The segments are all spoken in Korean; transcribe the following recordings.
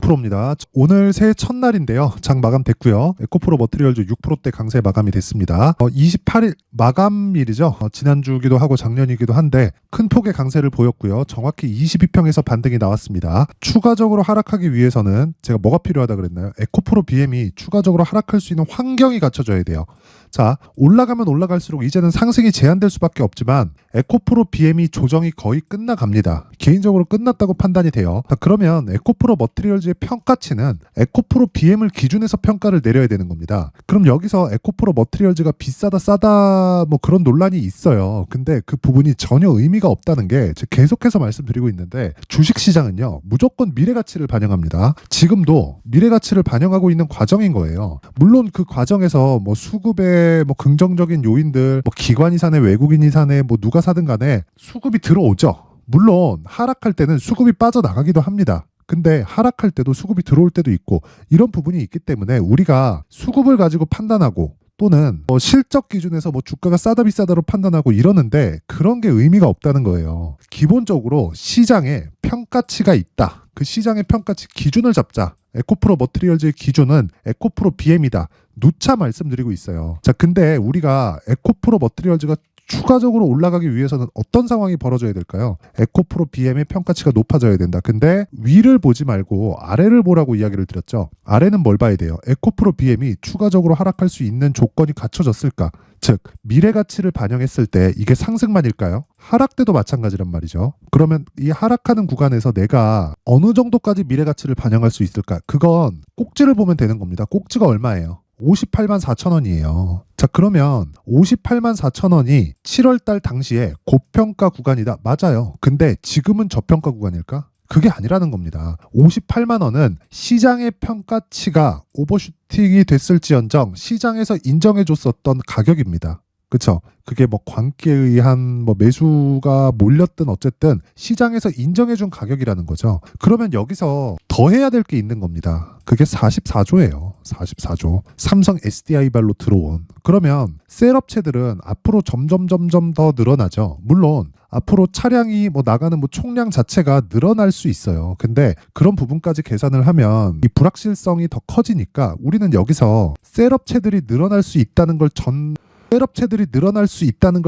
에코프로입니다. 오늘 새해 첫날인데요. 장 마감됐고요. 에코프로 머티리얼즈 6%대 강세 마감이 됐습니다. 28일 마감일이죠. 지난주기도 하고 작년이기도 한데 큰 폭의 강세를 보였고요. 정확히 22평에서 반등이 나왔습니다. 추가적으로 하락하기 위해서는 제가 뭐가 필요하다 그랬나요? 에코프로 BM이 추가적으로 하락할 수 있는 환경이 갖춰져야 돼요. 자, 올라가면 올라갈수록 이제는 상승이 제한될 수밖에 없지만 에코프로 BM이 조정이 거의 끝나갑니다. 개인적으로 끝났다고 판단이 돼요. 자, 그러면 에코프로 머티리얼즈의 평가치는 에코프로 BM을 기준해서 평가를 내려야 되는 겁니다. 그럼 여기서 에코프로 머티리얼즈가 비싸다 싸다 뭐 그런 논란이 있어요. 근데 그 부분이 전혀 의미가 없다는 게 제가 계속해서 말씀드리고 있는데 주식시장은요 무조건 미래가치를 반영합니다. 지금도 미래가치를 반영하고 있는 과정인 거예요. 물론 그 과정에서 뭐 수급의 뭐 긍정적인 요인들, 뭐 기관이 사네, 외국인이 사네, 뭐 누가 사든 간에 수급이 들어오죠. 물론 하락할 때는 수급이 빠져나가기도 합니다. 근데 하락할 때도 수급이 들어올 때도 있고 이런 부분이 있기 때문에 우리가 수급을 가지고 판단하고 또는 뭐 실적 기준에서 뭐 주가가 싸다 비싸다로 판단하고 이러는데 그런 게 의미가 없다는 거예요. 기본적으로 시장에 평가치가 있다. 그 시장의 평가치 기준을 잡자. 에코프로 머티리얼즈의 기준은 에코프로 BM이다. 누차 말씀드리고 있어요. 자, 근데 우리가 에코프로 머티리얼즈가 추가적으로 올라가기 위해서는 어떤 상황이 벌어져야 될까요? 에코프로 BM의 평가치가 높아져야 된다. 근데 위를 보지 말고 아래를 보라고 이야기를 드렸죠. 아래는 뭘 봐야 돼요? 에코프로 BM이 추가적으로 하락할 수 있는 조건이 갖춰졌을까? 즉 미래가치를 반영했을 때 이게 상승만일까요? 하락 때도 마찬가지란 말이죠. 그러면 이 하락하는 구간에서 내가 어느 정도까지 미래가치를 반영할 수 있을까? 그건 꼭지를 보면 되는 겁니다. 꼭지가 얼마예요? 58만 4천 원이에요. 자, 그러면 58만 4천 원이 7월달 당시에 고평가 구간이다. 맞아요. 근데 지금은 저평가 구간일까? 그게 아니라는 겁니다. 58만 원은 시장의 평가치가 오버슈팅이 됐을지언정 시장에서 인정해줬었던 가격입니다. 그쵸? 그게 뭐 관계에 의한 뭐 매수가 몰렸든 어쨌든 시장에서 인정해준 가격이라는 거죠. 그러면 여기서 더 해야 될 게 있는 겁니다. 그게 44조예요. 44조. 삼성 SDI발로 들어온. 그러면 셀업체들은 앞으로 점점 더 늘어나죠. 물론 앞으로 차량이 뭐 나가는 뭐 총량 자체가 늘어날 수 있어요. 근데 그런 부분까지 계산을 하면 이 불확실성이 더 커지니까 우리는 여기서 셀업체들이 늘어날 수 있다는 걸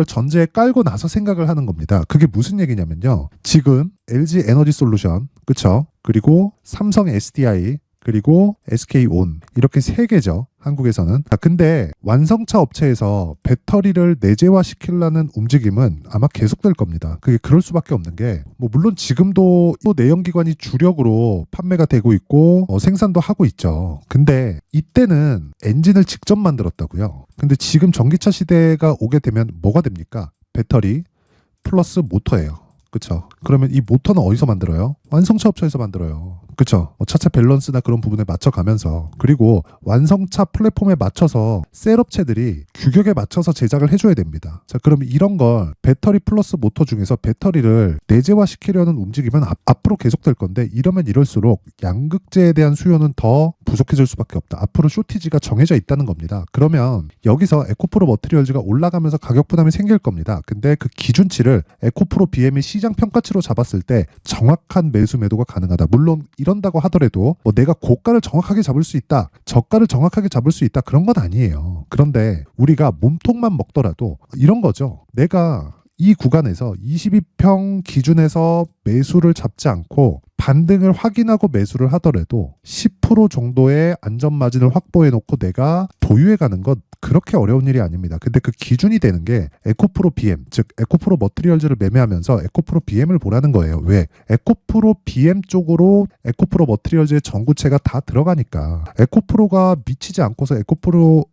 전제에 깔고 나서 생각을 하는 겁니다. 그게 무슨 얘기냐면요. 지금 LG 에너지 솔루션, 그쵸? 그리고 삼성 SDI, 그리고 SK온 이렇게 세 개죠. 한국에서는. 근데 완성차 업체에서 배터리를 내재화시키려는 움직임은 아마 계속될 겁니다. 그게 그럴 수밖에 없는 게 뭐 물론 지금도 내연기관이 주력으로 판매가 되고 있고 생산도 하고 있죠. 근데 이때는 엔진을 직접 만들었다고요. 근데 지금 전기차 시대가 오게 되면 뭐가 됩니까? 배터리 플러스 모터예요. 그쵸? 그러면 이 모터는 어디서 만들어요? 완성차 업체에서 만들어요. 그쵸? 차체 밸런스나 그런 부분에 맞춰가면서 그리고 완성차 플랫폼에 맞춰서 셀업체들이 규격에 맞춰서 제작을 해줘야 됩니다. 자, 그럼 이런 걸 배터리 플러스 모터 중에서 배터리를 내재화시키려는 움직임은 앞으로 계속될 건데 이러면 이럴수록 양극재에 대한 수요는 더 부족해질 수밖에 없다. 앞으로 쇼티지가 정해져 있다는 겁니다. 그러면 여기서 에코프로 머티리얼즈가 올라가면서 가격 부담이 생길 겁니다. 근데 그 기준치를 에코프로 BM의 시장 평가치로 잡았을 때 정확한 매수 매도가 가능하다. 물론 이런다고 하더라도 뭐 내가 고가를 정확하게 잡을 수 있다, 저가를 정확하게 잡을 수 있다 그런 건 아니에요. 그런데 우리가 몸통만 먹더라도 이런 거죠. 내가 이 구간에서 22평 기준에서 매수를 잡지 않고 반등을 확인하고 매수를 하더라도 10% 정도의 안전마진을 확보해 놓고 내가 보유해 가는 건 그렇게 어려운 일이 아닙니다. 근데 그 기준이 되는 게 에코프로 BM, 즉 에코프로 머티리얼즈를 매매하면서 에코프로 BM을 보라는 거예요. 왜? 에코프로 BM 쪽으로 에코프로 머티리얼즈의 전구체가 다 들어가니까 에코프로가 미치지 않고서 에코프로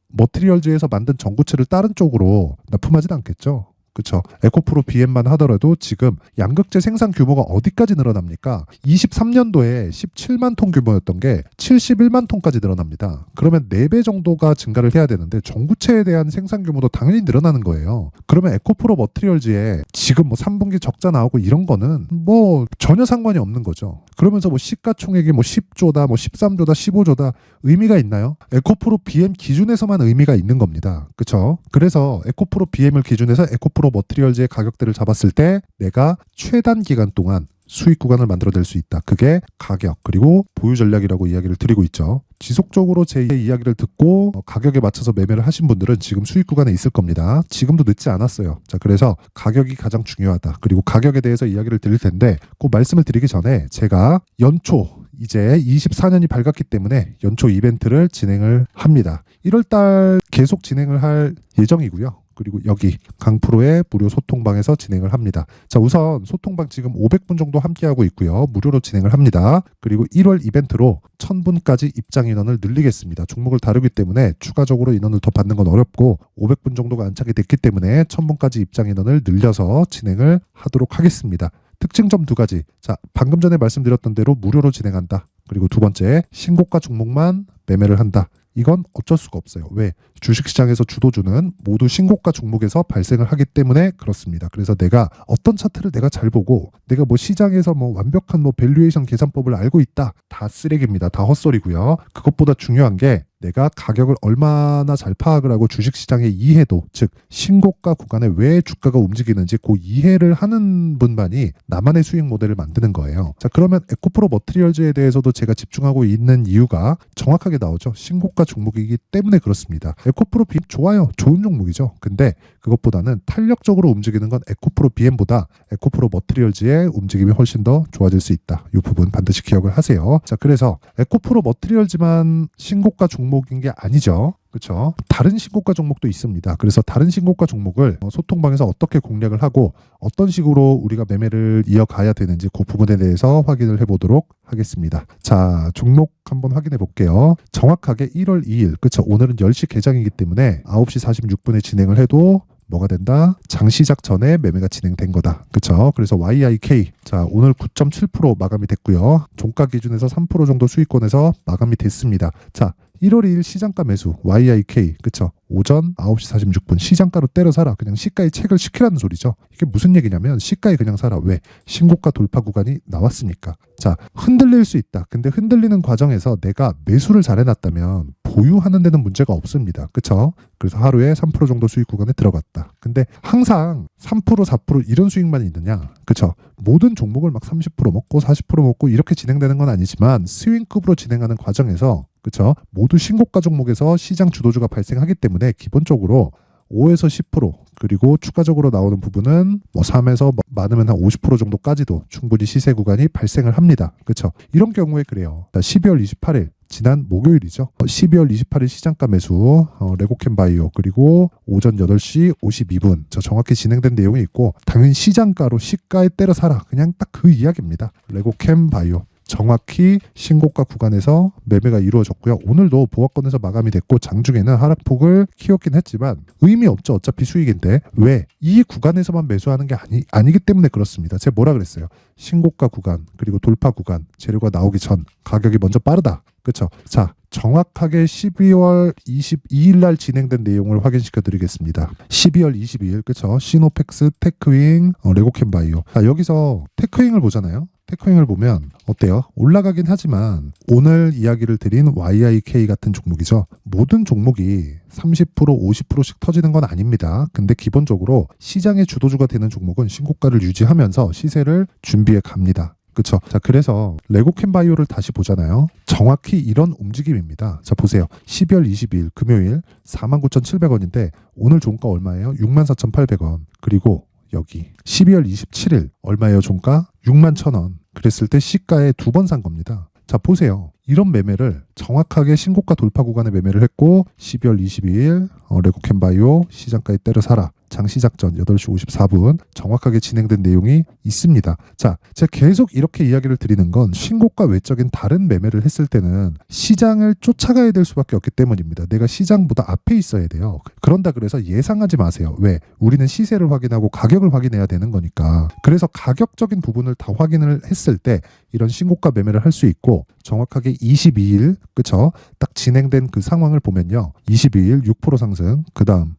머티리얼즈에서 만든 전구체를 다른 쪽으로 납품하진 않겠죠. 그쵸? 에코프로 BM만 하더라도 지금 양극재 생산 규모가 어디까지 늘어납니까? 23년도에 17만 톤 규모였던 게 71만 톤까지 늘어납니다. 그러면 4배 정도가 증가를 해야 되는데 전구체에 대한 생산 규모도 당연히 늘어나는 거예요. 그러면 에코프로 머티리얼즈에 지금 뭐 3분기 적자 나오고 이런 거는 뭐 전혀 상관이 없는 거죠. 그러면서 뭐 시가총액이 뭐 10조다, 뭐 13조다, 15조다 의미가 있나요? 에코프로 BM 기준에서만 의미가 있는 겁니다. 그쵸? 그래서 에코프로 BM을 기준해서 에코프로 머티리얼즈의 가격대를 잡았을 때 내가 최단 기간 동안 수익 구간을 만들어낼 수 있다. 그게 가격 그리고 보유 전략이라고 이야기를 드리고 있죠. 지속적으로 제 이야기를 듣고 가격에 맞춰서 매매를 하신 분들은 지금 수익 구간에 있을 겁니다. 지금도 늦지 않았어요. 자, 그래서 가격이 가장 중요하다. 그리고 가격에 대해서 이야기를 드릴 텐데 꼭 말씀을 드리기 전에 제가 연초 이제 24년이 밝았기 때문에 연초 이벤트를 진행을 합니다. 1월달 계속 진행을 할 예정이고요. 그리고 여기 강프로의 무료 소통방에서 진행을 합니다. 자, 우선 소통방 지금 500분 정도 함께하고 있고요. 무료로 진행을 합니다. 그리고 1월 이벤트로 1000분까지 입장 인원을 늘리겠습니다. 종목을 다루기 때문에 추가적으로 인원을 더 받는 건 어렵고 500분 정도가 안착이 됐기 때문에 1000분까지 입장 인원을 늘려서 진행을 하도록 하겠습니다. 특징점 2가지. 자, 방금 전에 말씀드렸던 대로 무료로 진행한다. 그리고 2번째, 신고가 종목만 매매를 한다. 이건 어쩔 수가 없어요. 왜? 주식시장에서 주도주는 모두 신고가 종목에서 발생을 하기 때문에 그렇습니다. 그래서 내가 어떤 차트를 내가 잘 보고 내가 뭐 시장에서 뭐 완벽한 뭐 밸류에이션 계산법을 알고 있다. 다 쓰레기입니다. 다 헛소리고요. 그것보다 중요한 게 내가 가격을 얼마나 잘 파악을 하고 주식시장의 이해도, 즉 신고가 구간에 왜 주가가 움직이는지 그 이해를 하는 분만이 나만의 수익 모델을 만드는 거예요. 자, 그러면 에코프로 머티리얼즈에 대해서도 제가 집중하고 있는 이유가 정확하게 나오죠. 신고가 종목이기 때문에 그렇습니다. 에코프로 BM 좋아요. 좋은 종목이죠. 근데 그것보다는 탄력적으로 움직이는 건 에코프로 BM보다 에코프로 머티리얼즈의 움직임이 훨씬 더 좋아질 수 있다. 이 부분 반드시 기억을 하세요. 자, 그래서 에코프로 머티리얼즈만 신고가 종목인 게 아니죠. 그렇죠. 다른 신고가 종목도 있습니다. 그래서 다른 신고가 종목을 소통방에서 어떻게 공략을 하고 어떤 식으로 우리가 매매를 이어가야 되는지 그 부분에 대해서 확인을 해보도록 하겠습니다. 자, 종목 한번 확인해 볼게요. 정확하게 1월 2일, 그렇죠. 오늘은 10시 개장이기 때문에 9시 46분에 진행을 해도 뭐가 된다? 장 시작 전에 매매가 진행된 거다. 그렇죠? 그래서 YIK 자, 오늘 9.7% 마감이 됐고요. 종가 기준에서 3% 정도 수익권에서 마감이 됐습니다. 자, 1월 2일 시장가 매수 YIK 그쵸? 오전 9시 46분 시장가로 때려 사라. 그냥 시가에 책을 시키라는 소리죠. 이게 무슨 얘기냐면 시가에 그냥 사라. 왜? 신고가 돌파 구간이 나왔으니까. 자, 흔들릴 수 있다. 근데 흔들리는 과정에서 내가 매수를 잘 해놨다면 보유하는 데는 문제가 없습니다. 그쵸? 그래서 하루에 3% 정도 수익 구간에 들어갔다. 근데 항상 3% 4% 이런 수익만 있느냐? 그쵸? 모든 종목을 막 30% 먹고 40% 먹고 이렇게 진행되는 건 아니지만 스윙급으로 진행하는 과정에서 그렇죠? 모두 신고가 종목에서 시장 주도주가 발생하기 때문에 기본적으로 5에서 10% 그리고 추가적으로 나오는 부분은 뭐 3에서 많으면 한 50% 정도까지도 충분히 시세 구간이 발생을 합니다. 그렇죠? 이런 경우에 그래요. 12월 28일 지난 목요일이죠. 12월 28일 시장가 매수 레고캠 바이오 그리고 오전 8시 52분 저 정확히 진행된 내용이 있고 당연히 시장가로 시가에 때려 사라. 그냥 딱 그 이야기입니다. 레고캠 바이오 정확히 신고가 구간에서 매매가 이루어졌고요. 오늘도 보합권에서 마감이 됐고 장중에는 하락폭을 키웠긴 했지만 의미 없죠. 어차피 수익인데. 왜? 이 구간에서만 매수하는 게 아니기 때문에 그렇습니다. 제가 뭐라 그랬어요? 신고가 구간 그리고 돌파 구간 재료가 나오기 전 가격이 먼저 빠르다. 그렇죠? 자, 정확하게 12월 22일 날 진행된 내용을 확인시켜 드리겠습니다. 12월 22일 그렇죠? 시노펙스, 테크윙, 레고캠 바이오. 자, 여기서 테크윙을 보잖아요. 테크윙을 보면 어때요? 올라가긴 하지만 오늘 이야기를 드린 YIK 같은 종목이죠. 모든 종목이 30% 50%씩 터지는 건 아닙니다. 근데 기본적으로 시장의 주도주가 되는 종목은 신고가를 유지하면서 시세를 준비해 갑니다. 그렇죠. 자, 그래서 레고캠 바이오를 다시 보잖아요. 정확히 이런 움직임입니다. 자, 보세요. 12월 22일 금요일 49,700원인데 오늘 종가 얼마예요? 64,800원. 그리고 여기 12월 27일 얼마예요? 종가 61,000원. 그랬을 때 시가에 2번 산 겁니다. 자, 보세요. 이런 매매를 정확하게 신고가 돌파 구간에 매매를 했고 12월 22일 레고캠 바이오 시장가에 때려 사라. 장 시작 전 8시 54분 정확하게 진행된 내용이 있습니다. 자, 제가 계속 이렇게 이야기를 드리는 건 신고가 외적인 다른 매매를 했을 때는 시장을 쫓아가야 될 수밖에 없기 때문입니다. 내가 시장보다 앞에 있어야 돼요. 그런다 그래서 예상하지 마세요. 왜? 우리는 시세를 확인하고 가격을 확인해야 되는 거니까. 그래서 가격적인 부분을 다 확인을 했을 때 이런 신고가 매매를 할 수 있고 정확하게 22일 그쵸? 딱 진행된 그 상황을 보면요. 22일 6% 상승 그 다음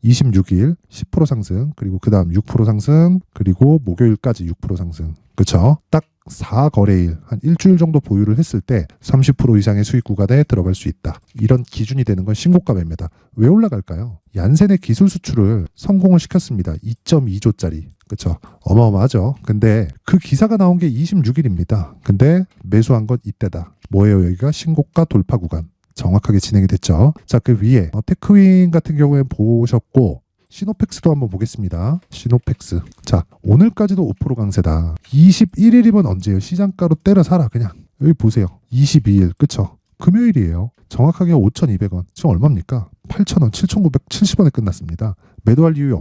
26일 10% 상승 그리고 그 다음 6% 상승 그리고 목요일까지 6% 상승 그쵸? 딱 4거래일 한 일주일 정도 보유를 했을 때 30% 이상의 수익 구간에 들어갈 수 있다. 이런 기준이 되는 건 신고가 매매다. 왜 올라갈까요? 얀센의 기술 수출을 성공을 시켰습니다. 2.2조짜리 그쵸? 어마어마하죠. 근데 그 기사가 나온 게 26일입니다. 근데 매수한 건 이때다. 뭐예요? 여기가 신고가 돌파 구간. 정확하게 진행이 됐죠. 자, 그 위에 테크윈 같은 경우에 보셨고 시노펙스도 한번 보겠습니다. 시노펙스. 자, 오늘까지도 5% 강세다. 21일이면 언제예요? 시장가로 때려 사라 그냥. 여기 보세요. 22일. 그쵸? 금요일이에요. 정확하게 5,200원. 지금 얼마입니까? 8,000원, 7,970원에 끝났습니다. 매도할 이유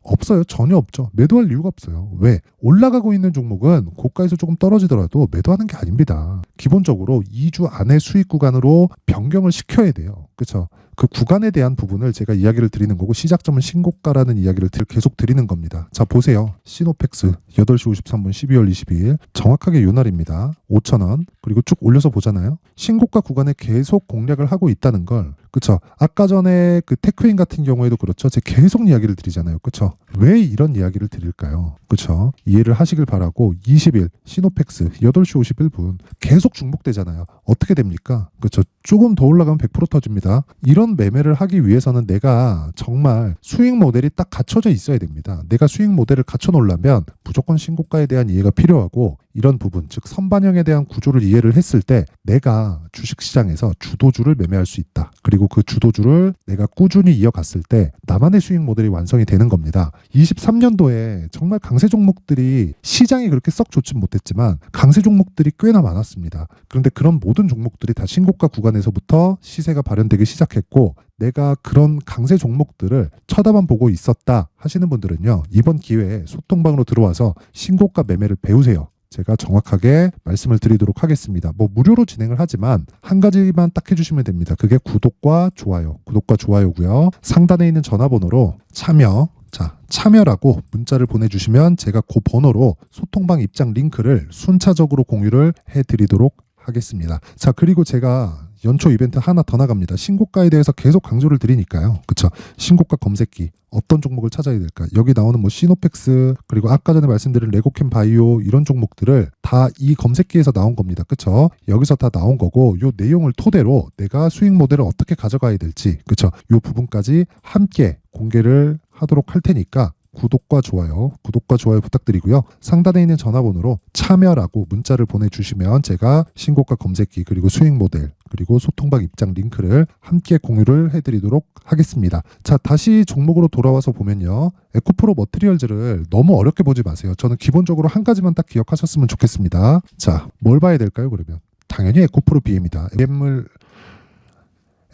없어요. 전혀 없죠. 매도할 이유가 없어요. 왜? 올라가고 있는 종목은 고가에서 조금 떨어지더라도 매도하는 게 아닙니다. 기본적으로 2주 안에 수익 구간으로 변경을 시켜야 돼요. 그렇죠? 그 구간에 대한 부분을 제가 이야기를 드리는 거고 시작점은 신고가라는 이야기를 계속 드리는 겁니다. 자, 보세요. 시노펙스 8시 53분 12월 22일 정확하게 요 날입니다. 5,000원 그리고 쭉 올려서 보잖아요. 신고가 구간에 계속 공략을 하고 있다는 걸 그쵸? 아까 전에 그 테크윈 같은 경우에도 그렇죠. 제가 계속 이야기를 드리잖아요. 그쵸? 왜 이런 이야기를 드릴까요? 그쵸? 이해를 하시길 바라고 20일 시노펙스 8시 51분 계속 중복되잖아요. 어떻게 됩니까? 그쵸? 조금 더 올라가면 100% 터집니다. 이런 매매를 하기 위해서는 내가 정말 수익 모델이 딱 갖춰져 있어야 됩니다. 내가 수익 모델을 갖춰 놓으려면 무조건 신고가에 대한 이해가 필요하고 이런 부분, 즉 선반영에 대한 구조를 이해를 했을 때 내가 주식시장에서 주도주를 매매할 수 있다. 그리고 그 주도주를 내가 꾸준히 이어갔을 때 나만의 수익 모델이 완성이 되는 겁니다. 23년도에 정말 강세 종목들이 시장이 그렇게 썩 좋진 못했지만 강세 종목들이 꽤나 많았습니다. 그런데 그런 모든 종목들이 다 신고가 구간에서부터 시세가 발현되기 시작했고 내가 그런 강세 종목들을 쳐다만 보고 있었다 하시는 분들은요. 이번 기회에 소통방으로 들어와서 신고가 매매를 배우세요. 제가 정확하게 말씀을 드리도록 하겠습니다. 뭐 무료로 진행을 하지만 한 가지만 딱 해주시면 됩니다. 그게 구독과 좋아요. 구독과 좋아요고요. 상단에 있는 전화번호로 참여라고 문자를 보내주시면 제가 그 번호로 소통방 입장 링크를 순차적으로 공유를 해드리도록 하겠습니다. 자, 그리고 제가 연초 이벤트 하나 더 나갑니다. 신고가에 대해서 계속 강조를 드리니까요. 그쵸? 신고가 검색기 어떤 종목을 찾아야 될까? 여기 나오는 뭐 시노펙스 그리고 아까 전에 말씀드린 레고캠 바이오 이런 종목들을 다 이 검색기에서 나온 겁니다. 그쵸? 여기서 다 나온 거고 요 내용을 토대로 내가 수익 모델을 어떻게 가져가야 될지 그쵸? 요 부분까지 함께 공개를 하도록 할 테니까 구독과 좋아요 부탁드리고요. 상단에 있는 전화번호로 참여라고 문자를 보내주시면 제가 신고가 검색기 그리고 수익 모델 그리고 소통방 입장 링크를 함께 공유를 해드리도록 하겠습니다. 자, 다시 종목으로 돌아와서 보면요. 에코프로 머티리얼즈를 너무 어렵게 보지 마세요. 저는 기본적으로 한 가지만 딱 기억하셨으면 좋겠습니다. 자, 뭘 봐야 될까요 그러면? 당연히 에코프로 BM이다.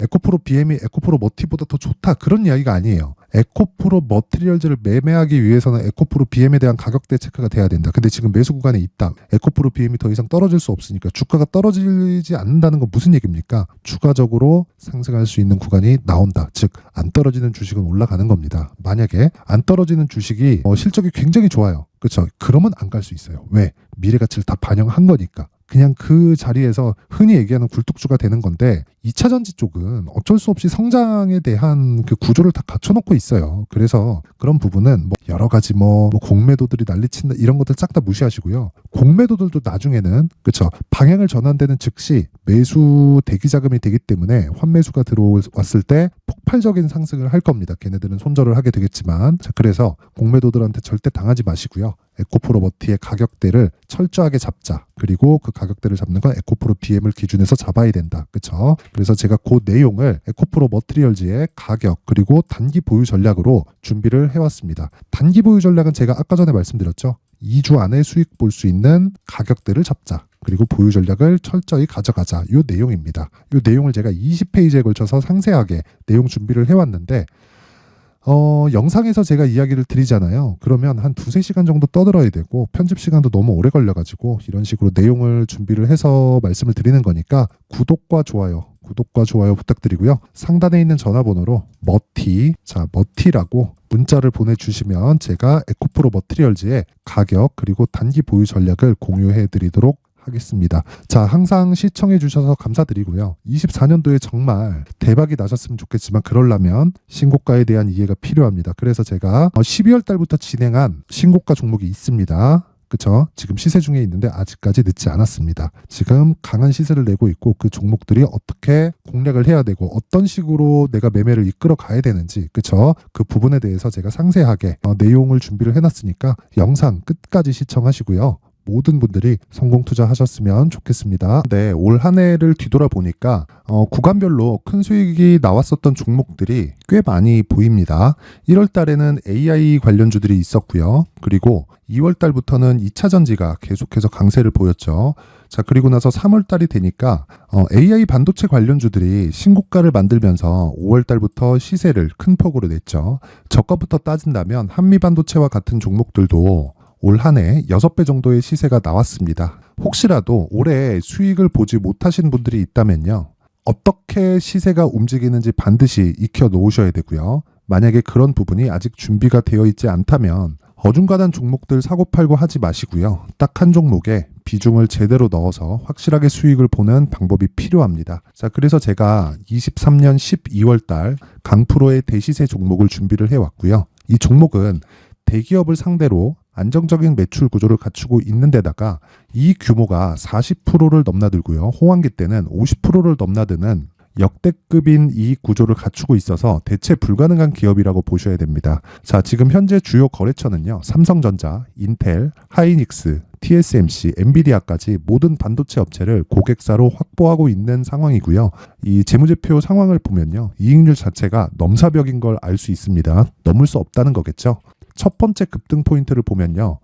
에코프로 BM이 에코프로 머티보다 더 좋다 그런 이야기가 아니에요. 에코프로 머티리얼즈를 매매하기 위해서는 에코프로 BM에 대한 가격대 체크가 돼야 된다. 근데 지금 매수 구간에 있다. 에코프로 BM이 더 이상 떨어질 수 없으니까 주가가 떨어지지 않는다는 건 무슨 얘기입니까? 추가적으로 상승할 수 있는 구간이 나온다. 즉 안 떨어지는 주식은 올라가는 겁니다. 만약에 안 떨어지는 주식이 실적이 굉장히 좋아요. 그렇죠? 그러면 안 갈 수 있어요. 왜? 미래 가치를 다 반영한 거니까. 그냥 그 자리에서 흔히 얘기하는 굴뚝주가 되는 건데 2차 전지 쪽은 어쩔 수 없이 성장에 대한 그 구조를 다 갖춰놓고 있어요. 그래서 그런 부분은 뭐 여러 가지 뭐 공매도들이 난리친다 이런 것들 싹 다 무시하시고요. 공매도들도 나중에는 그렇죠. 방향을 전환되는 즉시 매수 대기 자금이 되기 때문에 환매수가 들어왔을 때 폭발적인 상승을 할 겁니다. 걔네들은 손절을 하게 되겠지만 자, 그래서 공매도들한테 절대 당하지 마시고요. 에코프로 머티의 가격대를 철저하게 잡자. 그리고 그 가격대를 잡는 건 에코프로 BM을 기준해서 잡아야 된다. 그렇죠? 그래서 제가 그 내용을 에코프로 머티리얼즈의 가격 그리고 단기 보유 전략으로 준비를 해왔습니다. 단기 보유 전략은 제가 아까 전에 말씀드렸죠. 2주 안에 수익 볼 수 있는 가격대를 잡자. 그리고 보유 전략을 철저히 가져가자. 이 내용입니다. 이 내용을 제가 20페이지에 걸쳐서 상세하게 내용 준비를 해왔는데 영상에서 제가 이야기를 드리잖아요. 그러면 한 2-3시간 정도 떠들어야 되고 편집 시간도 너무 오래 걸려가지고 이런 식으로 내용을 준비를 해서 말씀을 드리는 거니까 구독과 좋아요 부탁드리고요. 상단에 있는 전화번호로 머티라고 문자를 보내주시면 제가 에코프로 머티리얼즈의 가격 그리고 단기 보유 전략을 공유해 드리도록 하겠습니다. 자, 항상 시청해 주셔서 감사드리고요. 24년도에 정말 대박이 나셨으면 좋겠지만 그러려면 신고가에 대한 이해가 필요합니다. 그래서 제가 12월 달부터 진행한 신고가 종목이 있습니다. 그쵸? 지금 시세 중에 있는데 아직까지 늦지 않았습니다. 지금 강한 시세를 내고 있고 그 종목들이 어떻게 공략을 해야 되고 어떤 식으로 내가 매매를 이끌어 가야 되는지, 그쵸? 그 부분에 대해서 제가 상세하게 내용을 준비를 해놨으니까 영상 끝까지 시청하시고요. 모든 분들이 성공 투자하셨으면 좋겠습니다. 네, 올 한 해를 뒤돌아보니까 구간별로 큰 수익이 나왔었던 종목들이 꽤 많이 보입니다. 1월 달에는 AI 관련주들이 있었고요. 그리고 2월 달부터는 2차 전지가 계속해서 강세를 보였죠. 자, 그리고 나서 3월 달이 되니까 AI 반도체 관련주들이 신고가를 만들면서 5월 달부터 시세를 큰 폭으로 냈죠. 저가부터 따진다면 한미반도체와 같은 종목들도 올 한 해 6배 정도의 시세가 나왔습니다. 혹시라도 올해 수익을 보지 못하신 분들이 있다면요. 어떻게 시세가 움직이는지 반드시 익혀 놓으셔야 되고요. 만약에 그런 부분이 아직 준비가 되어 있지 않다면 어중간한 종목들 사고팔고 하지 마시고요. 딱 한 종목에 비중을 제대로 넣어서 확실하게 수익을 보는 방법이 필요합니다. 자, 그래서 제가 23년 12월 달 강프로의 대시세 종목을 준비를 해왔고요. 이 종목은 대기업을 상대로 안정적인 매출 구조를 갖추고 있는 데다가 이 규모가 40%를 넘나들고요. 호황기 때는 50%를 넘나드는 역대급인 이익 구조를 갖추고 있어서 대체 불가능한 기업이라고 보셔야 됩니다. 자, 지금 현재 주요 거래처는요. 삼성전자, 인텔, 하이닉스, TSMC, 엔비디아까지 모든 반도체 업체를 고객사로 확보하고 있는 상황이고요. 이 재무제표 상황을 보면요. 이익률 자체가 넘사벽인 걸 알 수 있습니다. 넘을 수 없다는 거겠죠. 첫 번째 급등 포인트를 보면요.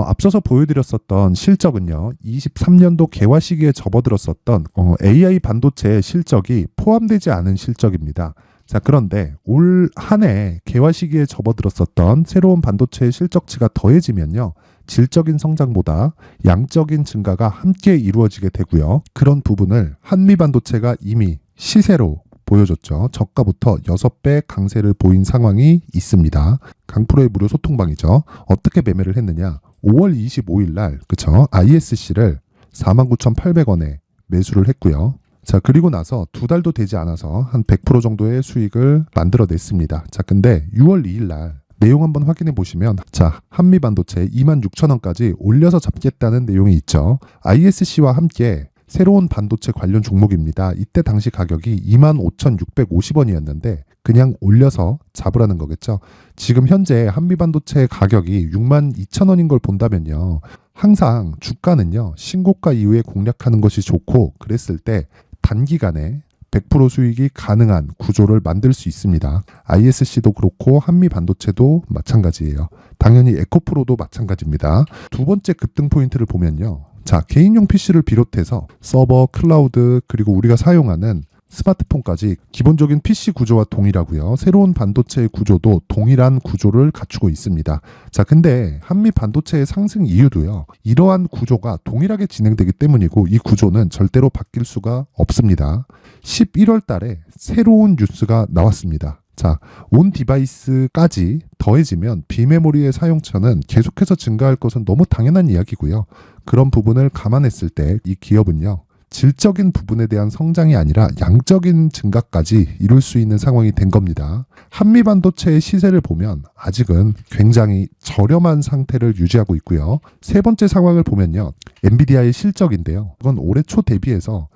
앞서서 보여드렸었던 실적은요. 23년도 개화 시기에 접어들었었던 AI 반도체의 실적이 포함되지 않은 실적입니다. 자, 그런데 올 한 해 개화 시기에 접어들었었던 새로운 반도체의 실적치가 더해지면요. 질적인 성장보다 양적인 증가가 함께 이루어지게 되고요. 그런 부분을 한미반도체가 이미 시세로 보여줬죠. 저가부터 6배 강세를 보인 상황이 있습니다. 강프로의 무료 소통방이죠. 어떻게 매매를 했느냐. 5월 25일 날, 그쵸? ISC를 49,800원에 매수를 했고요. 자, 그리고 나서 2달도 되지 않아서 한 100% 정도의 수익을 만들어냈습니다. 자, 근데 6월 2일 날 내용 한번 확인해 보시면, 자, 한미반도체 26,000원까지 올려서 잡겠다는 내용이 있죠. ISC와 함께 새로운 반도체 관련 종목입니다. 이때 당시 가격이 25,650원이었는데 그냥 올려서 잡으라는 거겠죠. 지금 현재 한미반도체 가격이 62,000원인 걸 본다면요. 항상 주가는요. 신고가 이후에 공략하는 것이 좋고, 그랬을 때 단기간에 100% 수익이 가능한 구조를 만들 수 있습니다. ISC도 그렇고 한미반도체도 마찬가지예요. 당연히 에코프로도 마찬가지입니다. 두 번째 급등 포인트를 보면요. 자, 개인용 PC를 비롯해서 서버, 클라우드, 그리고 우리가 사용하는 스마트폰까지 기본적인 PC 구조와 동일하고요. 새로운 반도체의 구조도 동일한 구조를 갖추고 있습니다. 자, 근데 한미 반도체의 상승 이유도요. 이러한 구조가 동일하게 진행되기 때문이고 이 구조는 절대로 바뀔 수가 없습니다. 11월 달에 새로운 뉴스가 나왔습니다. 자, 온 디바이스까지 더해지면 비메모리의 사용처는 계속해서 증가할 것은 너무 당연한 이야기고요. 그런 부분을 감안했을 때 이 기업은요. 질적인 부분에 대한 성장이 아니라 양적인 증가까지 이룰 수 있는 상황이 된 겁니다. 한미반도체의 시세를 보면 아직은 굉장히 저렴한 상태를 유지하고 있고요. 세 번째 상황을 보면요. 엔비디아의 실적인데요. 이건 올해 초 대비해서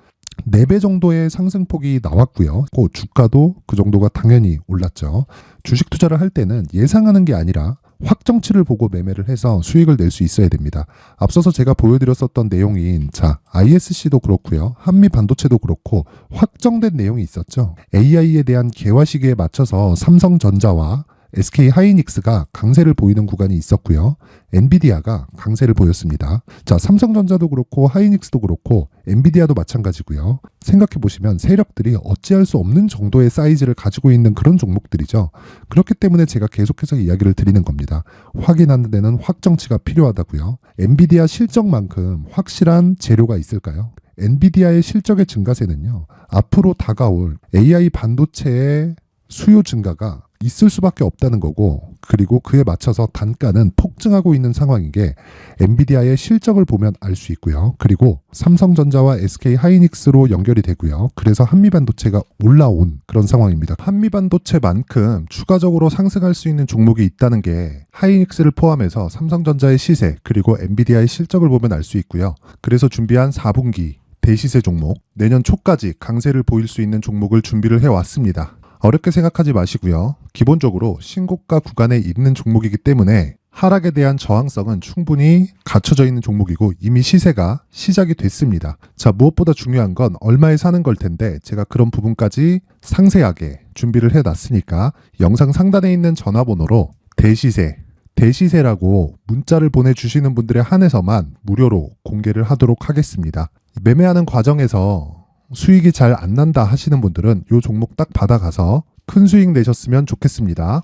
4배 정도의 상승폭이 나왔고요. 그 주가도 그 정도가 당연히 올랐죠. 주식 투자를 할 때는 예상하는 게 아니라 확정치를 보고 매매를 해서 수익을 낼 수 있어야 됩니다. 앞서서 제가 보여드렸었던 내용인 ISC도 그렇고요. 한미 반도체도 그렇고 확정된 내용이 있었죠. AI에 대한 개화 시기에 맞춰서 삼성전자와 SK 하이닉스가 강세를 보이는 구간이 있었고요. 엔비디아가 강세를 보였습니다. 자, 삼성전자도 그렇고 하이닉스도 그렇고 엔비디아도 마찬가지고요. 생각해 보시면 세력들이 어찌할 수 없는 정도의 사이즈를 가지고 있는 그런 종목들이죠. 그렇기 때문에 제가 계속해서 이야기를 드리는 겁니다. 확인하는 데는 확정치가 필요하다고요. 엔비디아 실적만큼 확실한 재료가 있을까요? 엔비디아의 실적의 증가세는요. 앞으로 다가올 AI 반도체의 수요 증가가 있을 수밖에 없다는 거고, 그리고 그에 맞춰서 단가는 폭증하고 있는 상황인 게 엔비디아의 실적을 보면 알 수 있고요. 그리고 삼성전자와 SK 하이닉스로 연결이 되고요. 그래서 한미반도체가 올라온 그런 상황입니다. 한미반도체만큼 추가적으로 상승할 수 있는 종목이 있다는 게 하이닉스를 포함해서 삼성전자의 시세 그리고 엔비디아의 실적을 보면 알 수 있고요. 그래서 준비한 4분기 대시세 종목, 내년 초까지 강세를 보일 수 있는 종목을 준비를 해왔습니다. 어렵게 생각하지 마시고요. 기본적으로 신고가 구간에 있는 종목이기 때문에 하락에 대한 저항성은 충분히 갖춰져 있는 종목이고 이미 시세가 시작이 됐습니다. 자, 무엇보다 중요한 건 얼마에 사는 걸 텐데 제가 그런 부분까지 상세하게 준비를 해놨으니까 영상 상단에 있는 전화번호로 대시세라고 문자를 보내주시는 분들에 한해서만 무료로 공개를 하도록 하겠습니다. 매매하는 과정에서 수익이 잘 안 난다 하시는 분들은 이 종목 딱 받아가서 큰 수익 내셨으면 좋겠습니다.